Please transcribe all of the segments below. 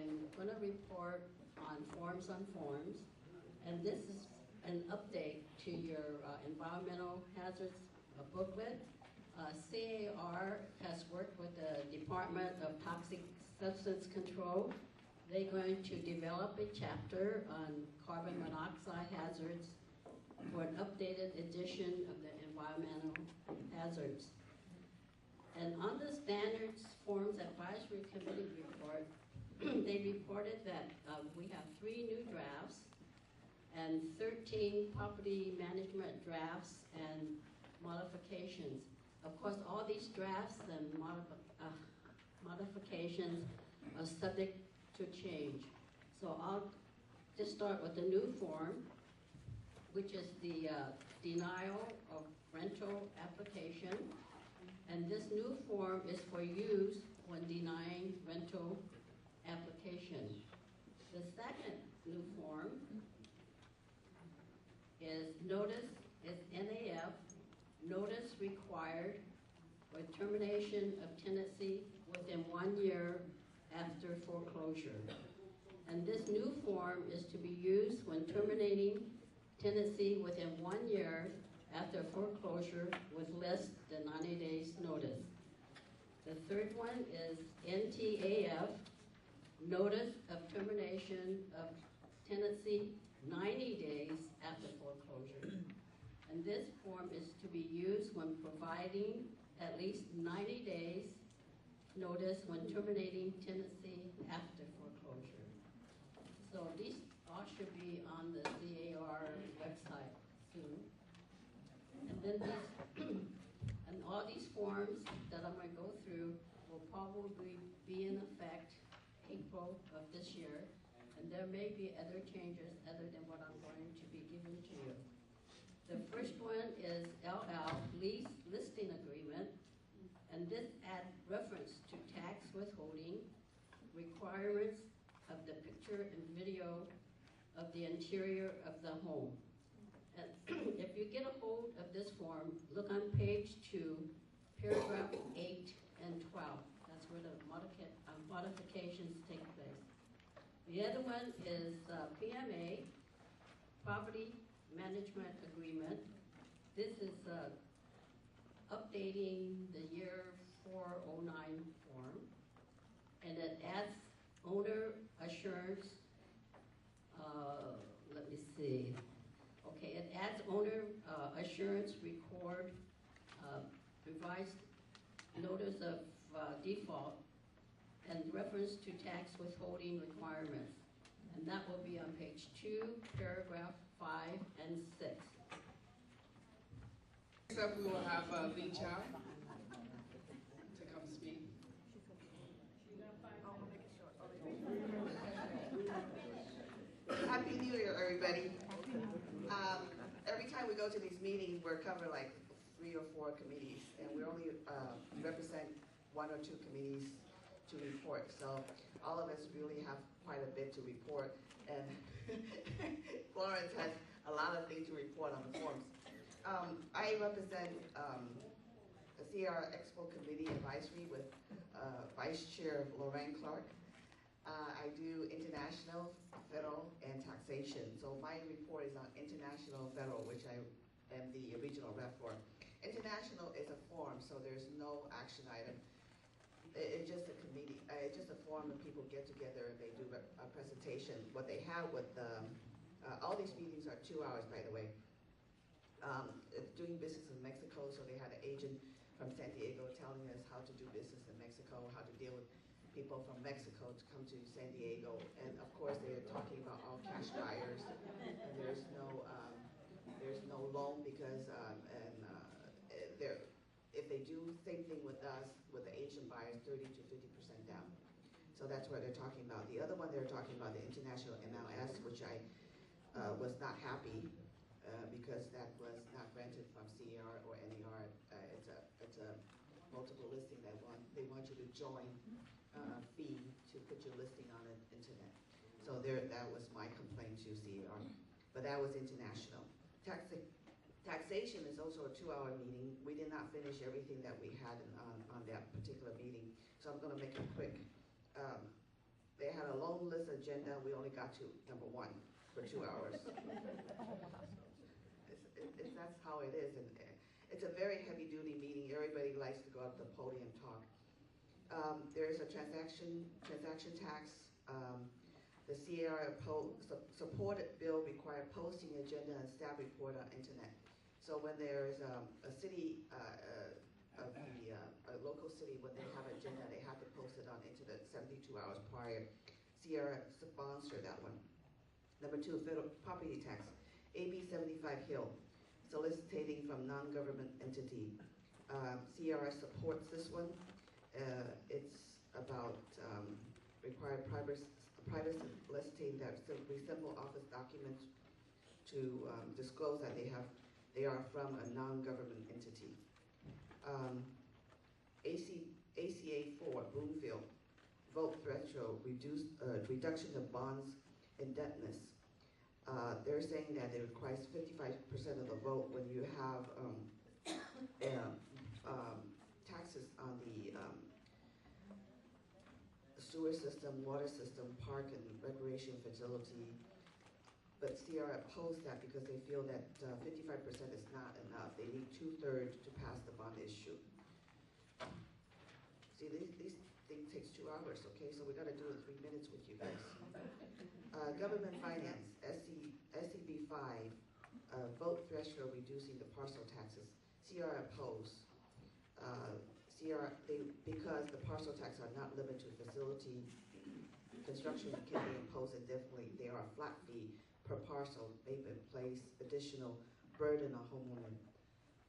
I'm going to report on forms, and this is an update to your environmental hazards booklet. CAR has worked with the Department of Toxic Substance Control. They're going to develop a chapter on carbon monoxide hazards for an updated edition of the environmental hazards. And on the Standards Forms Advisory Committee report, they reported that we have 3 new drafts and 13 property management drafts and modifications. Of course, all these drafts and modifications are subject to change. So I'll just start with the new form, which is the denial of rental application. And this new form is for use when denying rental application. The second new form is NAF, notice required for termination of tenancy within 1 year after foreclosure. And this new form is to be used when terminating tenancy within 1 year after foreclosure with less than 90 days notice. The third one is NTAF, notice of termination of tenancy 90 days after foreclosure. And this form is to be used when providing at least 90 days notice when terminating tenancy after foreclosure. So these all should be on the CAR website soon. And then these, and all these forms that I'm going to go through will probably be in effect April of this year. And there may be other changes other than what I'm going to be giving to you. The first one is LL, Lease Listing Agreement. And this adds reference to tax withholding, requirements of the picture and video of the interior of the home. And if you get a hold of this form, look on page 2, paragraph 8 and 12. That's where the modifications take place. The other one is PMA, Property Management Agreement. This is updating the year 409 form, and it adds owner assurance. Let me see. Okay, it adds owner assurance record, revised notice of default, and reference to tax withholding requirements. And that will be on page 2, paragraph 5 and 6. Next up, we will have Lee Chow to come speak. Happy New Year, everybody. Every time we go to these meetings, we're covering like 3 or 4 committees, and we only represent 1 or 2 committees to report. So all of us really have quite a bit to report, and Florence has a lot of things to report on the forms. I represent the CR Expo Committee Advisory with Vice Chair Lorraine Clark. I do international, federal, and taxation. So my report is on international, federal, which I am the original rep for. International is a forum, so there's no action item. It's just a committee. It's just a forum and people get together and they do a presentation. What they have with all these meetings are 2 hours, by the way. Doing business in Mexico, so they had an agent from San Diego telling us how to do business in Mexico, how to deal with people from Mexico to come to San Diego, and of course they're talking about all cash buyers, and there's no loan because if they do same thing with us with the Asian buyers, 30 to 50% down. So that's what they're talking about. The other one they're talking about the international MLS, which I was not happy because that was not granted from CER or NER. It's a multiple listing that they want you to join fee to put your listing on the internet. So that was my complaint to CER. But that was international. Taxation is also a 2-hour meeting. We did not finish everything that we had on that particular meeting, so I'm going to make it quick. They had a long list agenda, we only got to number 1 for 2 hours. That's how it is, and it's a very heavy-duty meeting. Everybody likes to go up to the podium and talk. There is a transaction tax. The CAR supported bill require posting agenda and staff report on internet. So when there's a city, a local city, when they have an agenda, they have to post it on internet 72 hours prior. Sierra sponsored that one. Number 2, federal property tax. AB 75 Hill, soliciting from non-government entity. Sierra supports this one. It's about required private soliciting that simple office documents to disclose that they are from a non-government entity. ACA 4, Broomfield, vote threshold, reduction of bonds indebtedness. They're saying that it requires 55% of the vote when you have taxes on the sewer system, water system, park and recreation facility. But Sierra opposed that because they feel that 55% is not enough. They need 2/3 to pass the bond issue. See, these things takes 2 hours, okay? So we got to do it in 3 minutes with you guys. Government finance, SCB 5, vote threshold reducing the parcel taxes. Sierra opposed. Because the parcel tax are not limited to facility construction can be imposed indefinitely. They are a flat fee per parcel, may place additional burden on homeowner,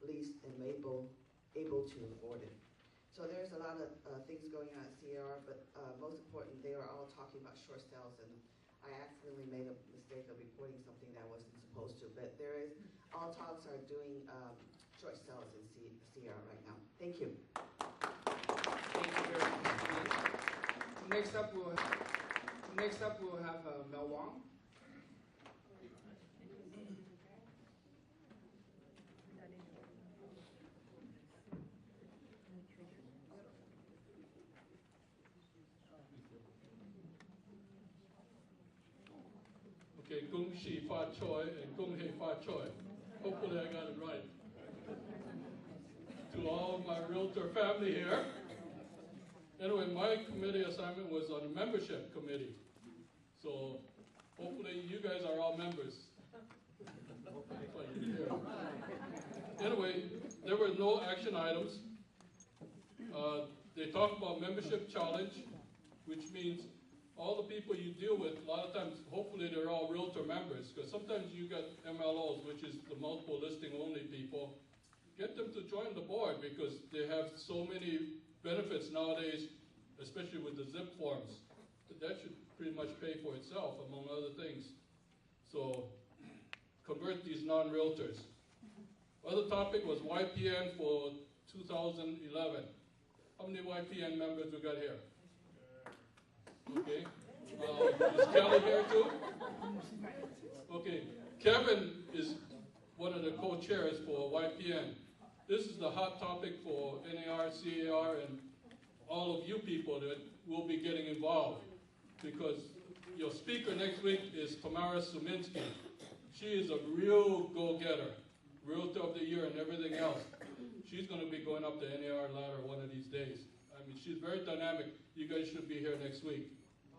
least and able to afford it. So there's a lot of things going on at CAR, but most important, they are all talking about short sales, and I accidentally made a mistake of reporting something that I wasn't supposed to. But there is, all talks are doing short sales in CAR right now. Thank you. Thank you very much. Next up, we'll have Mel Wong. Okay, Gong Shi Fa Choi and Gong Hei Fa Choi. Hopefully I got it right. To all my realtor family here. Anyway, my committee assignment was on the membership committee. So hopefully you guys are all members. Anyway, there were no action items. They talked about membership challenge, which means all the people you deal with, a lot of times, hopefully they're all realtor members, because sometimes you got MLOs, which is the multiple listing only people. Get them to join the board because they have so many benefits nowadays, especially with the zip forms. That should pretty much pay for itself, among other things. So convert these non-realtors. Other topic was YPN for 2011. How many YPN members we got here? Okay. Is Kelly here too? Okay. Kevin is one of the co-chairs for YPN. This is the hot topic for NAR, CAR, and all of you people that will be getting involved. Because your speaker next week is Tamara Suminski. She is a real go-getter, Realtor of the Year and everything else. She's going to be going up the NAR ladder one of these days. I mean, she's very dynamic. You guys should be here next week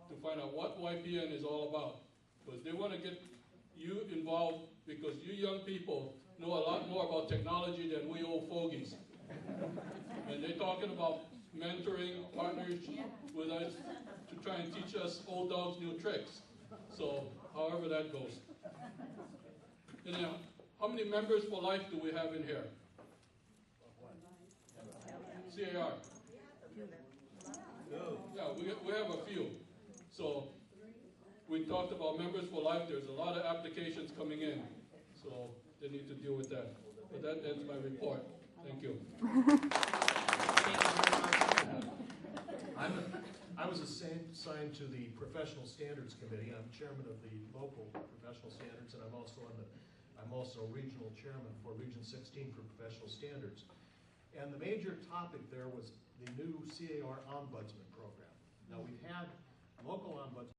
to find out what YPN is all about. Because they want to get you involved because you young people know a lot more about technology than we old fogies. And they're talking about mentoring partners with us to try and teach us old dogs new tricks. So however that goes. And now, how many members for life do we have in here? CAR. Yeah, we have a few. So we talked about members for life. There's a lot of applications coming in. So they need to deal with that. But that ends my report. Thank you. I was assigned to the Professional Standards Committee. I'm chairman of the local professional standards, and I'm also regional chairman for Region 16 for professional standards. And the major topic there was the new CAR Ombudsman program. Now we've had local ombudsman